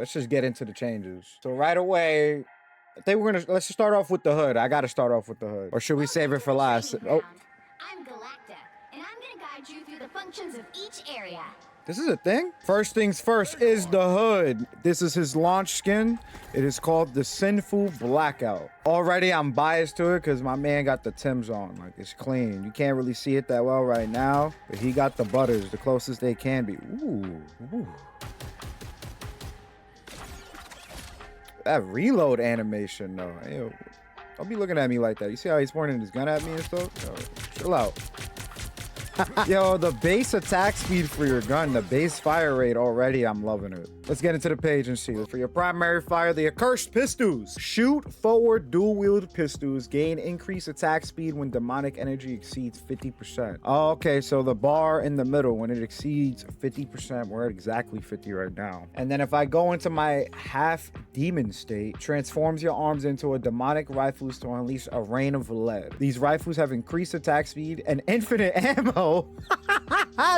Let's just get into the changes. So right away, I think let's just start off with the hood. I gotta start off with the hood. Or should we save it for last? Oh. I'm Galacta, and I'm gonna guide you through the functions of each area. This is a thing? First things first is the hood. This is his launch skin. It is called the Sinful Blackout. Already I'm biased to it because my man got the Timbs on. Like, it's clean. You can't really see it that well right now, but he got the butters, the closest they can be. Ooh. That reload animation though. Ew. Don't be looking at me like that. You see how he's pointing his gun at me and stuff? Yo, chill out. Yo, the base attack speed for your gun, the base fire rate already, I'm loving it. Let's get into the page and see. For your primary fire, the accursed pistols. Shoot forward dual-wield pistols. Gain increased attack speed when demonic energy exceeds 50%. Oh, okay, so the bar in the middle, when it exceeds 50%, we're at exactly 50 right now. And then if I go into my half demon state, transforms your arms into a demonic rifles to unleash a rain of lead. These rifles have increased attack speed and infinite ammo.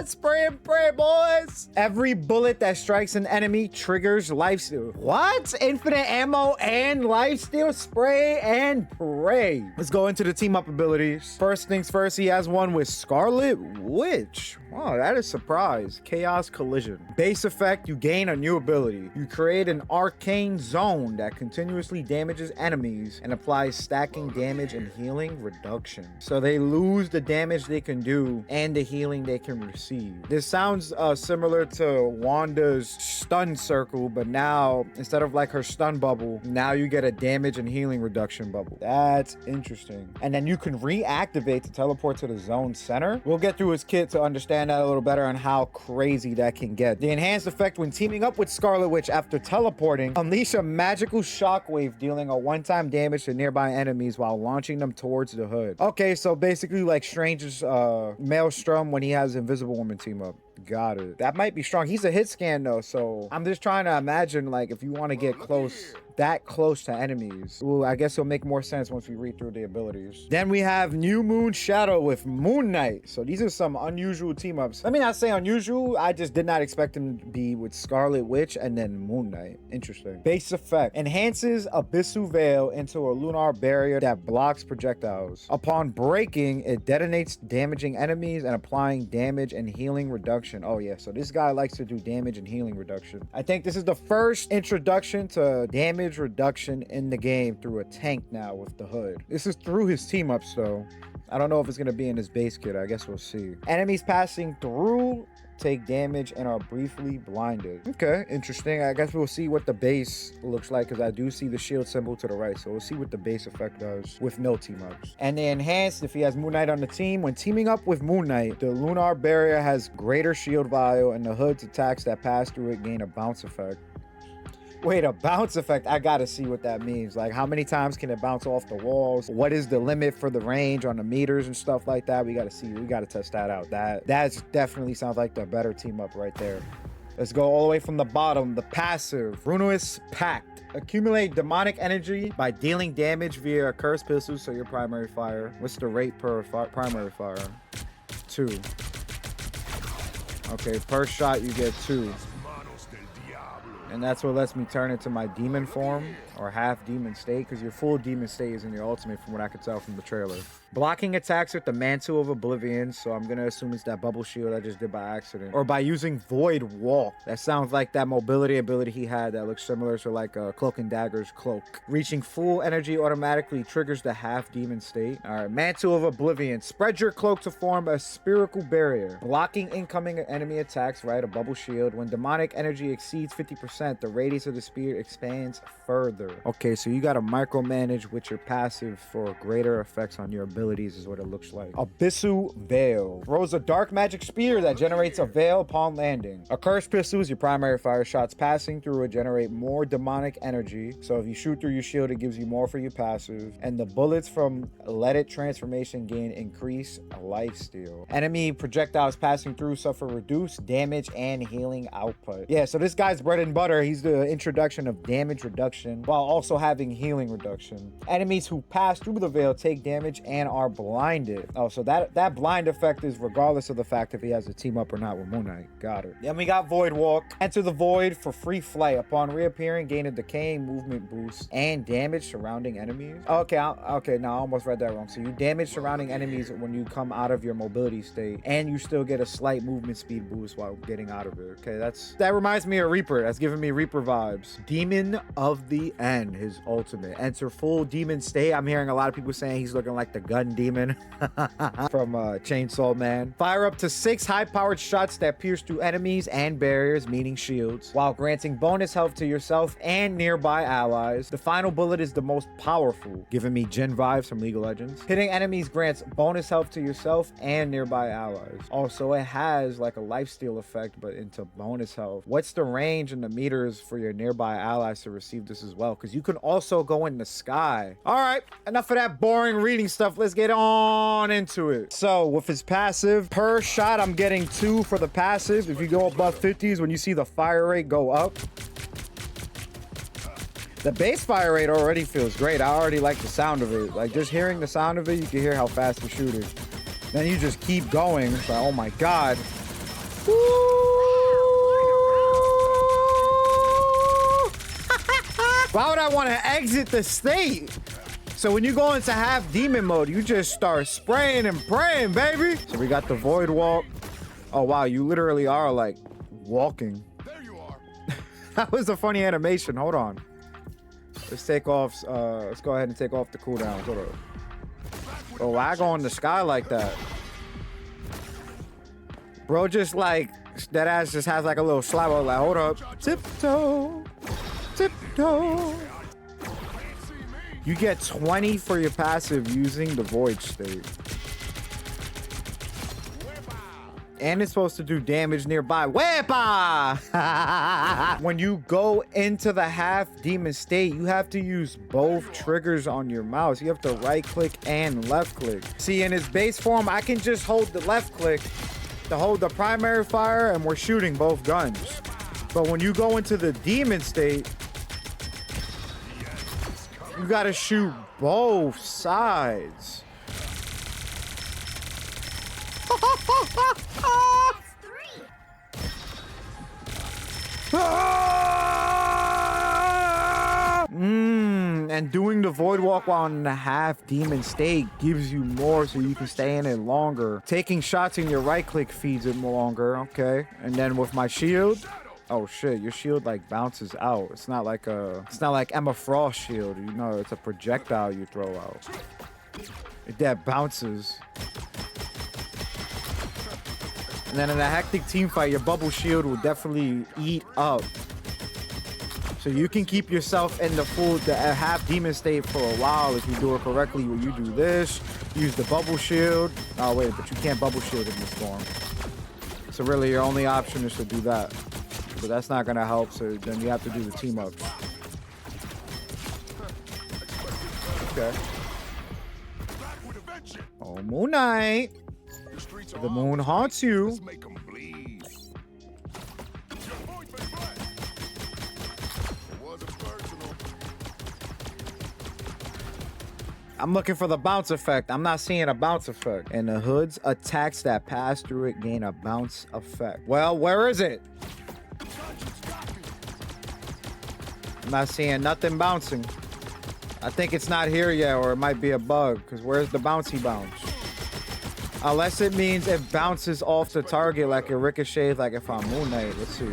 Spray and pray, boys. Every bullet that strikes an enemy triggers lifesteal. What? Infinite ammo and lifesteal? Spray and pray. Let's go into the team up abilities. First things first, he has one with Scarlet Witch. Wow, that is a surprise. Chaos Collision. Base effect, you gain a new ability. You create an arcane zone that continuously damages enemies and applies stacking damage and healing reduction. So they lose the damage they can do and the healing they can receive. This sounds similar to Wanda's stun circle, but now instead of like her stun bubble, now you get a damage and healing reduction bubble. That's interesting. And then you can reactivate to teleport to the zone center. We'll get through his kit to understand that a little better on how crazy that can get. The enhanced effect when teaming up with Scarlet Witch after teleporting, unleash a magical shockwave dealing a one-time damage to nearby enemies while launching them towards the hood. Okay, so basically like Strange's Maelstrom when he has Invisible Woman team up. Got it. That might be strong. He's a hit scan though, so I'm just trying to imagine like if you want to get close, that close to enemies. Ooh, I guess it'll make more sense once we read through the abilities. Then we have New Moon Shadow with Moon Knight. So these are some unusual team ups. Let me not say unusual. I just did not expect him to be with Scarlet Witch and then Moon Knight. Interesting. Base effect. Enhances Abyssal Veil into a lunar barrier that blocks projectiles. Upon breaking, it detonates damaging enemies and applying damage and healing reduction. Oh yeah, so this guy likes to do damage and healing reduction. I think this is the first introduction to damage reduction in the game through a tank now with the hood. This is through his team ups though. I don't know if it's gonna be in his base kit. I guess we'll see. Enemies passing through take damage and are briefly blinded. Okay, interesting. I guess we'll see what the base looks like because I do see the shield symbol to the right. So we'll see what the base effect does with no team ups. And the enhanced, if he has Moon Knight on the team, when teaming up with Moon Knight, the lunar barrier has greater shield value and the hood's attacks that pass through it gain a bounce effect. Wait, a bounce effect? I gotta see what that means. Like, how many times can it bounce off the walls? What is the limit for the range on the meters and stuff like that? We gotta see. We gotta test that out. That definitely sounds like the better team up right there. Let's go all the way from the bottom. The passive, Ruinous Pact. Accumulate demonic energy by dealing damage via a cursed pistol, so your primary fire. What's the rate per primary fire? 2. Okay, per shot you get 2. And that's what lets me turn into my demon form or half demon state, because your full demon state is in your ultimate from what I could tell from the trailer. Blocking attacks with the Mantle of Oblivion, so I'm gonna assume it's that bubble shield I just did by accident. Or by using Void Walk. That sounds like that mobility ability he had that looks similar to like a Cloak and Dagger's Cloak. Reaching full energy automatically triggers the half demon state. Alright, Mantle of Oblivion. Spread your cloak to form a spherical barrier. Blocking incoming enemy attacks, right? A bubble shield. When demonic energy exceeds 50%, the radius of the spear expands further. Okay, so you gotta micromanage with your passive for greater effects on your abilities is what it looks like. Abyssal Veil. Throws a dark magic spear that generates a veil upon landing. A cursed pistol is your primary fire. Shots passing through it generate more demonic energy. So if you shoot through your shield, it gives you more for your passive. And the bullets from Let It transformation gain increased lifesteal. Enemy projectiles passing through suffer reduced damage and healing output. Yeah, so this guy's bread and butter better. He's the introduction of damage reduction while also having healing reduction. Enemies who pass through the veil take damage and are blinded. Oh, so that blind effect is regardless of the fact if he has a team up or not with Moon Knight. Got it. Then we got Void Walk. Enter the void for free flight. Upon reappearing, gain a decaying movement boost and damage surrounding enemies. Okay, okay, no, I almost read that wrong. So you damage surrounding enemies when you come out of your mobility state, and you still get a slight movement speed boost while getting out of it. Okay, that reminds me of Reaper. That's giving me Reaper vibes. Demon of the End, his ultimate. Enter full demon state. I'm hearing a lot of people saying he's looking like the gun demon from Chainsaw Man. Fire up to 6 high-powered shots that pierce through enemies and barriers, meaning shields, while granting bonus health to yourself and nearby allies. The final bullet is the most powerful, giving me Jin vibes from League of Legends. Hitting enemies grants bonus health to yourself and nearby allies. Also, it has like a lifesteal effect, but into bonus health. What's the range and the meters for your nearby allies to receive this as well? Because you can also go in the sky. All right, enough of that boring reading stuff. Let's get on into it. So with his passive, per shot, I'm getting 2 for the passive. If you go above 50s, when you see the fire rate go up. The base fire rate already feels great. I already like the sound of it. Like, just hearing the sound of it, you can hear how fast you're shooting. Then you just keep going. It's like, oh my God. Woo! Why would I want to exit the state? So when you go into half demon mode, you just start spraying and praying, baby. So we got the Void Walk. Oh, wow. You literally are like walking. There you are. That was a funny animation. Hold on. Let's take off. Let's go ahead and take off the cooldown. Hold up. Oh, why go in the sky like that? Bro, just like that ass just has like a little slap. Like, hold up. Tiptoe. Tiptoe. You get 20 for your passive using the void state. And it's supposed to do damage nearby. Wepa! When you go into the half demon state, you have to use both triggers on your mouse. You have to right click and left click. See, in his base form, I can just hold the left click to hold the primary fire and we're shooting both guns. But when you go into the demon state, you gotta shoot both sides. And doing the void walk while in the half demon state gives you more so you can stay in it longer. Taking shots in your right click feeds it longer. Okay. And then with my shield, oh shit, your shield like bounces out. It's not like Emma Frost shield, you know, it's a projectile you throw out. That bounces. And then in a hectic team fight, your bubble shield will definitely eat up. So you can keep yourself in the half demon state for a while if you do it correctly. Where you do this, use the bubble shield. Oh wait, but you can't bubble shield in this form. So really your only option is to do that. But that's not gonna help, so then you have to do the team up. Okay. Oh, Moon Knight. The moon haunts you. I'm looking for the bounce effect. I'm not seeing a bounce effect. And the hood's attacks that pass through it gain a bounce effect. Well, where is it? I'm not seeing nothing bouncing. I think it's not here yet, or it might be a bug, because where's the bouncy bounce? Unless it means it bounces off the target like it ricochets, like if I'm Moon Knight. Let's see.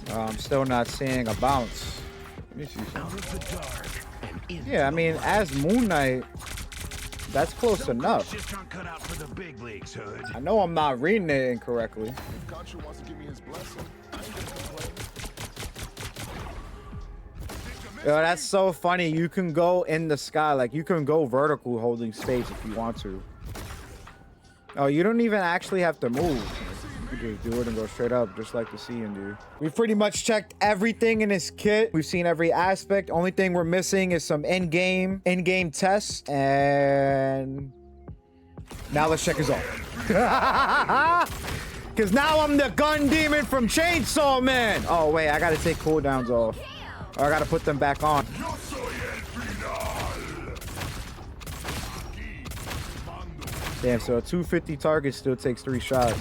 I'm still not seeing a bounce. Let me see something. Yeah, I mean, as Moon Knight, that's close enough. I know I'm not reading it incorrectly. Yo, that's so funny. You can go in the sky, like you can go vertical holding space if you want to. Oh, you don't even actually have to move. You can just do it and go straight up, just like the Cian do. We've pretty much checked everything in his kit. We've seen every aspect. Only thing we're missing is some in-game tests and Now let's check his ult. Because now I'm the gun demon from Chainsaw Man. Oh, wait, I got to take cooldowns off. Or I got to put them back on. Damn, so a 250 target still takes 3 shots.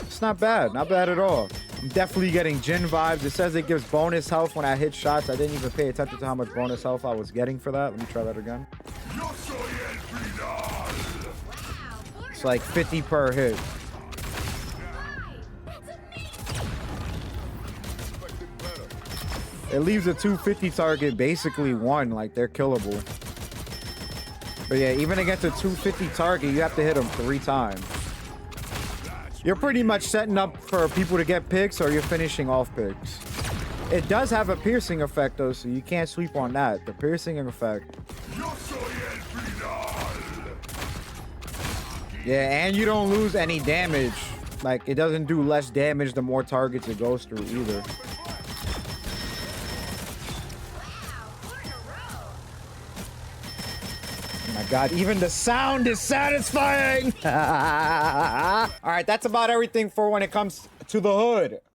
It's not bad. Not bad at all. I'm definitely getting Jin vibes. It says it gives bonus health when I hit shots. I didn't even pay attention to how much bonus health I was getting for that. Let me try that again. It's like 50 per hit. It leaves a 250 target basically 1. Like, they're killable. But yeah, even against a 250 target, you have to hit them 3 times. You're pretty much setting up for people to get picks, or you're finishing off picks. It does have a piercing effect though, so you can't sleep on that. The piercing effect. Yeah, and you don't lose any damage. Like, it doesn't do less damage the more targets it goes through either. Oh my god, even the sound is satisfying. All right, that's about everything for when it comes to the hood.